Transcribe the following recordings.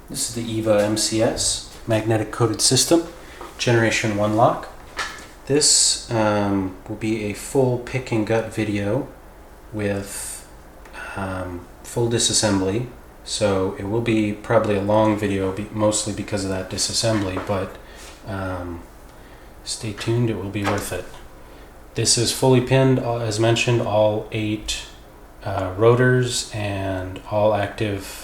This is the EVVA MCS, magnetic coated system, generation 1 lock. This will be a full pick and gut video with full disassembly. So it will be probably a long video, mostly because of that disassembly, but stay tuned, it will be worth it. This is fully pinned, as mentioned, all 8 rotors and all active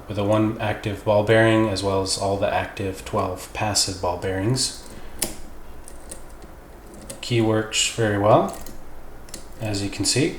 with a 1 active ball bearing, as well as all the active 12 passive ball bearings. Key works very well, as you can see.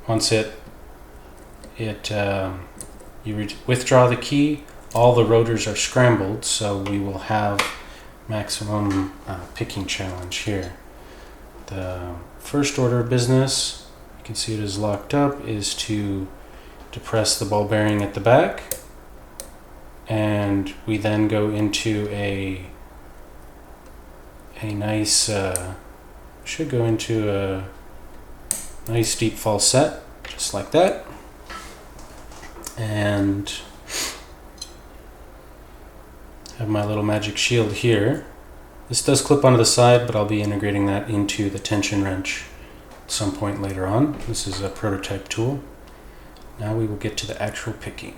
Once you withdraw the key, all the rotors are scrambled, so we will have maximum picking challenge here. The first order of business, you can see it is locked up, is to depress the ball bearing at the back, and we then go into a nice should go into a nice deep falset, just like that. And have my little magic shield here. This does clip onto the side, but I'll be integrating that into the tension wrench at some point later on. This is a prototype tool. Now we will get to the actual picking.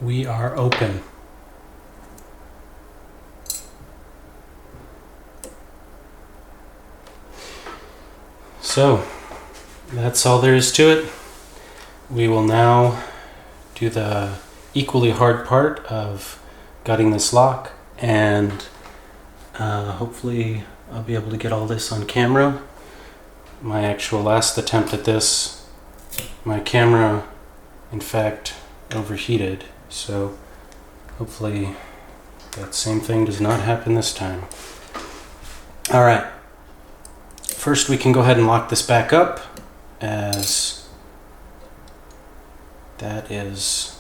we are open. So that's all there is to it. We will now do the equally hard part of gutting this lock, and hopefully I'll be able to get all this on camera. My actual last attempt at this, my camera in fact overheated, so hopefully that same thing does not happen this time. All right, first we can go ahead and lock this back up, as that is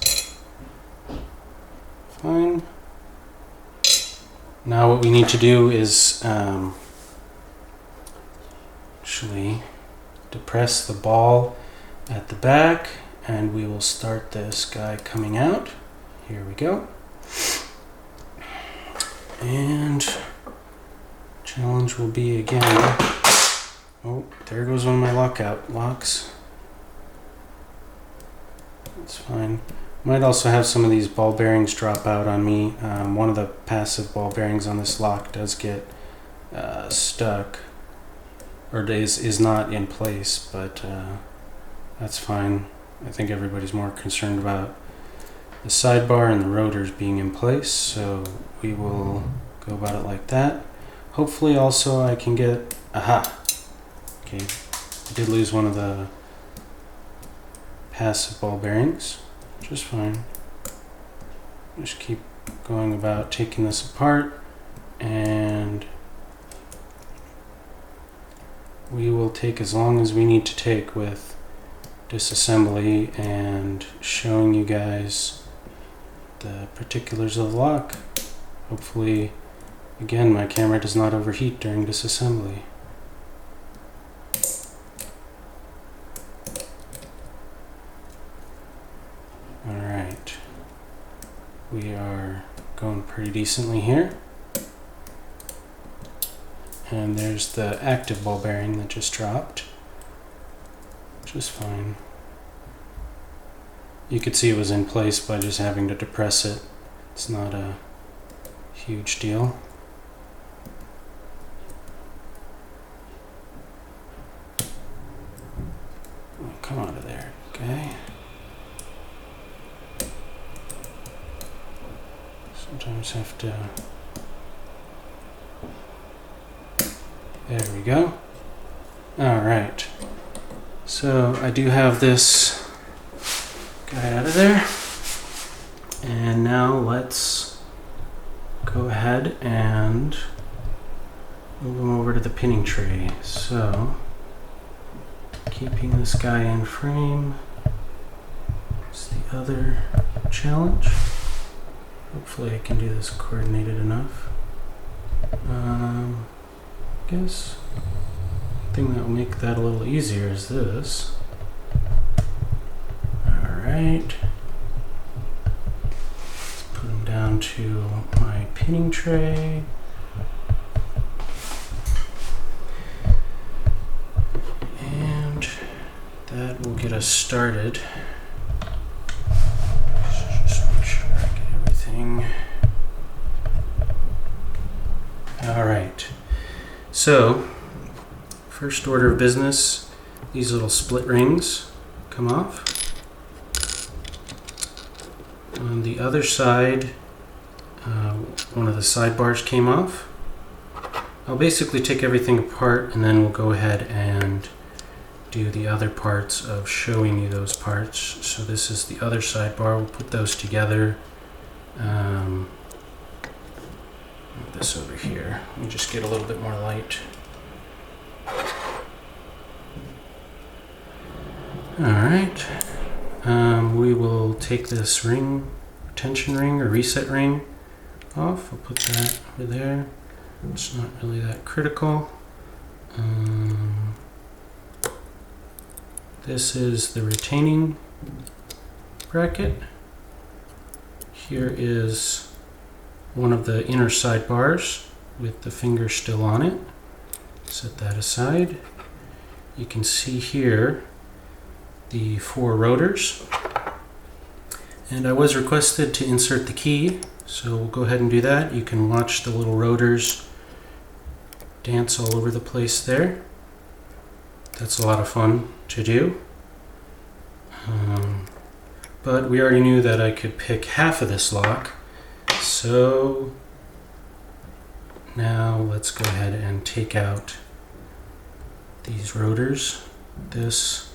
fine. Now what we need to do is actually depress the ball at the back, and we will start this guy coming out. Here we go. And challenge will be again. Oh, there goes one of my locks. That's fine. Might also have some of these ball bearings drop out on me. One of the passive ball bearings on this lock does get stuck, or is not in place, but that's fine. I think everybody's more concerned about the sidebar and the rotors being in place, so we will go about it like that. Hopefully also I can get, okay, I did lose one of the passive ball bearings, just fine. Just keep going about taking this apart, and we will take as long as we need to take with disassembly and showing you guys the particulars of the lock. Hopefully, again, my camera does not overheat during disassembly. Alright, we are going pretty decently here. And there's the active ball bearing that just dropped, which is fine. You could see it was in place by just having to depress it. It's not a huge deal. Oh, come out of there, okay? Sometimes have to... There we go. Alright. So I do have this guy out of there. And now let's go ahead and move him over to the pinning tray. So, keeping this guy in frame is the other challenge. Hopefully I can do this coordinated enough. I guess the thing that will make that a little easier is this. Alright. Let's put him down to my pinning tray. And that will get us started. Just make sure I get everything. Alright. So, first order of business, these little split rings come off. On the other side, one of the sidebars came off. I'll basically take everything apart, and then we'll go ahead and do the other parts of showing you those parts. So this is the other sidebar. We'll put those together. Move this over here. Let me just get a little bit more light. Alright. We will take this ring, tension ring or reset ring off. I'll put that over there. It's not really that critical. This is the retaining bracket. Here is one of the inner sidebars with the finger still on it. Set that aside. You can see here the 4 rotors. And I was requested to insert the key, so we'll go ahead and do that. You can watch the little rotors dance all over the place there. That's a lot of fun to do. But we already knew that I could pick half of this lock, so now let's go ahead and take out these rotors. This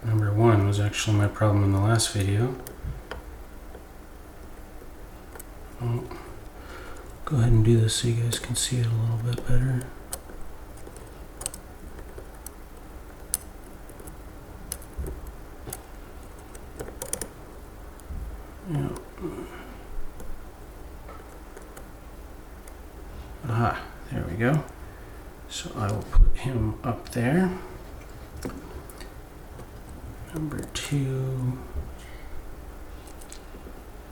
number one was actually my problem in the last video. I'll go ahead and do this so you guys can see it a little bit better. Yeah. Aha, there we go. So I will put him up there. Number two.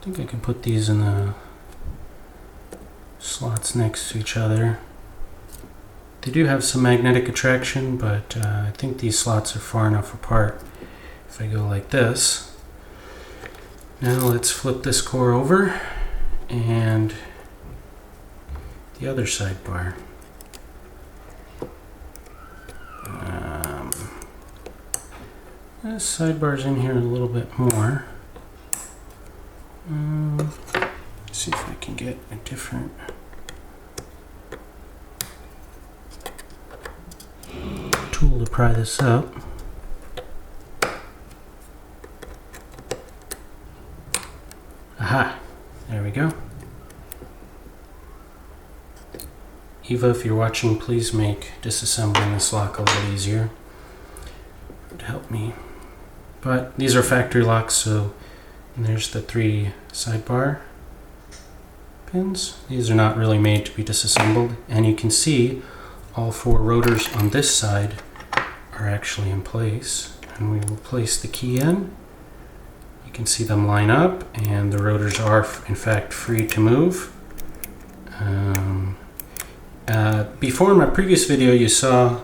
I think I can put these in the slots next to each other. They do have some magnetic attraction, but I think these slots are far enough apart if I go like this. Now let's flip this core over and the other sidebar. This sidebar's in here a little bit more. Let's see if I can get a different tool to pry this up. Aha, there we go. EVA, if you're watching, please make disassembling this lock a little easier to help me. But these are factory locks, so and there's the 3 sidebar pins. These are not really made to be disassembled, and you can see all 4 rotors on this side are actually in place. And we will place the key in. You can see them line up, and the rotors are in fact free to move. Before in my previous video you saw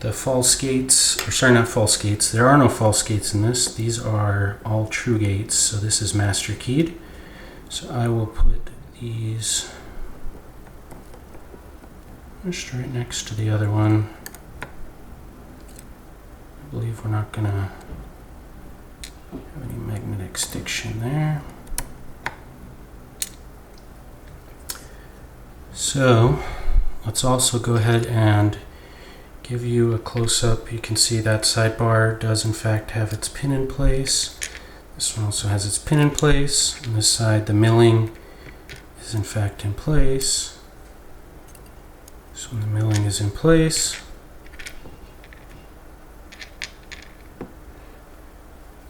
the false gates, or sorry, not false gates. There are no false gates in this. These are all true gates, so this is master keyed. So I will put these just right next to the other one. I believe we're not gonna have any magnetic stiction there. So let's also go ahead and give you a close-up. You can see that sidebar does in fact have its pin in place. This one also has its pin in place. On this side, the milling is in fact in place. So when the milling is in place,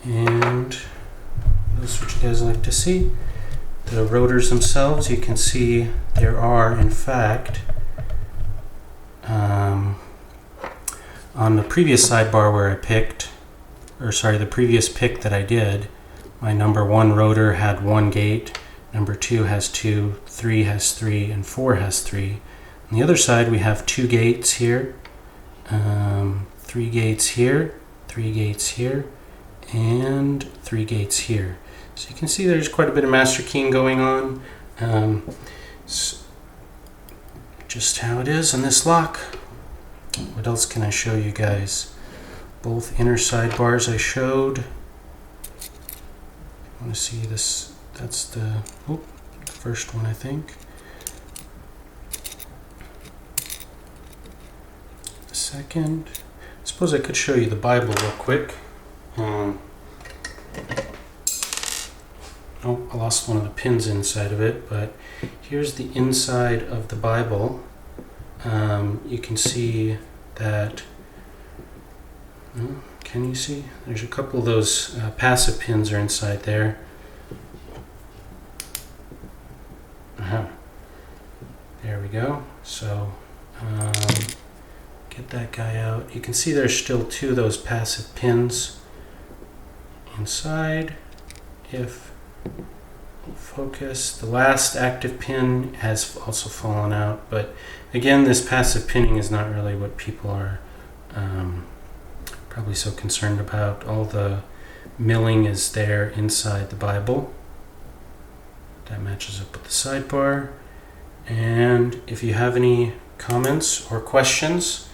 and that's what you guys like to see. The rotors themselves, you can see there are in fact on the previous sidebar where I picked, or sorry, the previous pick that I did, my number 1 rotor had 1 gate, number 2 has 2, 3 has 3, and 4 has 3. On the other side we have 2 gates here, 3 gates here, 3 gates here, and 3 gates here. So you can see there's quite a bit of master keying going on. Just how it is on this lock. What else can I show you guys? Both inner sidebars I showed. I want to see this. That's the first one, I think. The second. I suppose I could show you the Bible real quick. Oh, I lost one of the pins inside of it, but here's the inside of the Bible. You can see that, can you see? There's a couple of those passive pins are inside there. There we go. So get that guy out. You can see there's still 2 of those passive pins inside. If focus, the last active pin has also fallen out, but again, this passive pinning is not really what people are probably so concerned about. All the milling is there inside the Bible. That matches up with the sidebar. And if you have any comments or questions,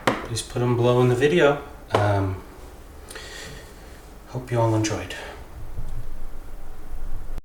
please put them below in the video. Hope you all enjoyed.